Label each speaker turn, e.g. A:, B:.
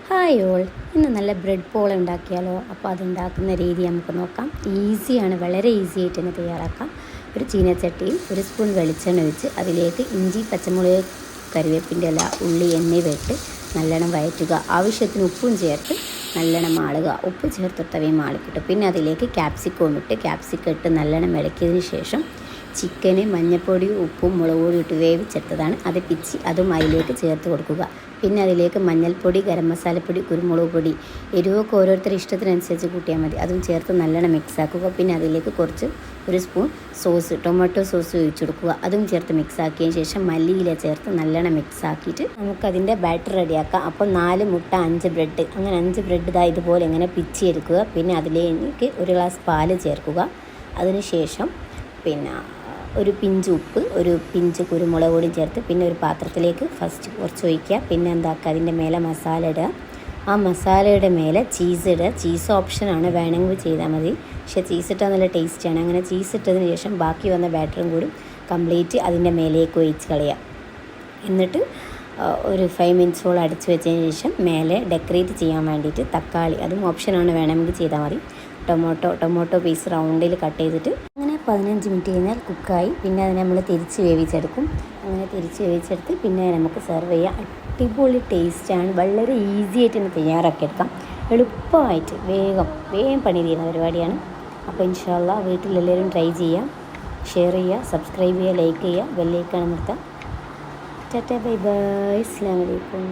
A: Hi all, ഇന്ന് നല്ല bread Paul ഉണ്ടാക്കിയാലോ? അപ്പോൾ അതുണ്ടാക്കുന്ന രീതി നമുക്ക് നോക്കാം. ഈസിയാണ്, വളരെ ഈസി ആയിട്ട് തന്നെ തയ്യാറാക്കാം. ഒരു ചീനച്ചട്ടിയിൽ 1 സ്പൂൺ വെളിച്ചെണ്ണ ഒഴിച്ച് അതിലേക്ക് ഇഞ്ചി, പച്ചമുളക്, കറിവേപ്പിൻ്റെ ഇല, ഉള്ളി എന്നിവ ഇട്ട് നല്ലോണം വഴറ്റുക. ആവശ്യത്തിന് ഉപ്പും ചേർത്ത് നല്ലോണം മാളുക. ഉപ്പ് ചേർത്തിട്ടവയും മാളിക്കിട്ടും. പിന്നെ അതിലേക്ക് ക്യാപ്സിക്കം ഇട്ട് നല്ലോണം ഇളക്കിയതിന് ശേഷം ചിക്കന് മഞ്ഞൾപ്പൊടിയും ഉപ്പും മുളക് പൊടിയും ഇട്ട് വേവിച്ചെടുത്തതാണ് അത് പിച്ചി അതും അതിലേക്ക് ചേർത്ത് കൊടുക്കുക. പിന്നെ അതിലേക്ക് മഞ്ഞൾപ്പൊടി, ഗരം മസാലപ്പൊടി, കുരുമുളക് പൊടി, എരിവൊക്കെ ഓരോരുത്തരുടെ ഇഷ്ടത്തിനനുസരിച്ച് കൂട്ടിയാൽ മതി. അതും ചേർത്ത് നല്ലോണം മിക്സാക്കുക. പിന്നെ അതിലേക്ക് കുറച്ച് 1 സ്പൂൺ സോസ്, ടൊമാറ്റോ സോസ് ഒഴിച്ചു കൊടുക്കുക. അതും ചേർത്ത് മിക്സാക്കിയതിന് ശേഷം മല്ലിയില ചേർത്ത് നല്ലോണം മിക്സാക്കിയിട്ട് നമുക്കതിൻ്റെ ബാറ്റർ റെഡിയാക്കാം. അപ്പോൾ 4 മുട്ട, 5 ബ്രെഡ്, അങ്ങനെ 5 ബ്രെഡ് ഇതുപോലെ ഇങ്ങനെ പിച്ചിയെടുക്കുക. പിന്നെ അതിലേക്ക് 1 ഗ്ലാസ് പാല് ചേർക്കുക. അതിനുശേഷം പിന്നെ ഒരു പിഞ്ച് ഉപ്പ്, ഒരു പിഞ്ച് കുരുമുളക് പൊടി ചേർത്ത് പിന്നെ ഒരു പാത്രത്തിലേക്ക് ഫസ്റ്റ് കുറച്ച് ഒഴിക്കുക. പിന്നെ എന്താക്കുക, അതിൻ്റെ മേലെ മസാല ഇടുക. ആ മസാലയുടെ മേലെ ചീസ് ഇടുക. ചീസ് ഓപ്ഷനാണ്, വേണമെങ്കിൽ ചെയ്താൽ മതി. പക്ഷേ ചീസ് ഇട്ടാൽ നല്ല ടേസ്റ്റാണ്. അങ്ങനെ ചീസ് ഇട്ടതിന് ശേഷം ബാക്കി വന്ന ബാറ്ററും കൂടി കംപ്ലീറ്റ് അതിൻ്റെ മേലേക്ക് ഒഴിച്ച് കളയുക. എന്നിട്ട് ഒരു 5 മിനിറ്റ്സോളം അടിച്ച് വെച്ചതിന് ശേഷം മേലെ ഡെക്കറേറ്റ് ചെയ്യാൻ വേണ്ടിയിട്ട് തക്കാളി, അതും ഓപ്ഷനാണ്, വേണമെങ്കിൽ ചെയ്താൽ മതി. ടൊമാറ്റോ പീസ് റൗണ്ടിൽ കട്ട് ചെയ്തിട്ട് അങ്ങനെ 15 മിനിറ്റ് കഴിഞ്ഞാൽ കുക്കായി. പിന്നെ അതിനെ നമ്മൾ തിരിച്ച് വേവിച്ചെടുക്കും. അങ്ങനെ തിരിച്ച് വേവിച്ചെടുത്ത് പിന്നെ നമുക്ക് സെർവ് ചെയ്യാം. അടിപൊളി ടേസ്റ്റാണ്. വളരെ ഈസി ആയിട്ട് തന്നെ തയ്യാറാക്കിയെടുക്കാം. എളുപ്പമായിട്ട് വേഗം പണി ചെയ്യുന്ന പരിപാടിയാണ്. അപ്പോൾ ഇൻഷാ അല്ലാഹ് വീട്ടിലെല്ലാവരും ട്രൈ ചെയ്യുക, ഷെയർ ചെയ്യുക, സബ്സ്ക്രൈബ് ചെയ്യുക, ലൈക്ക് ചെയ്യുക, ബെല്ലൈക്കൺ അമർത്തുക. ടാറ്റാ, ബൈ ബൈ, അസ്സലാമു അലൈക്കും.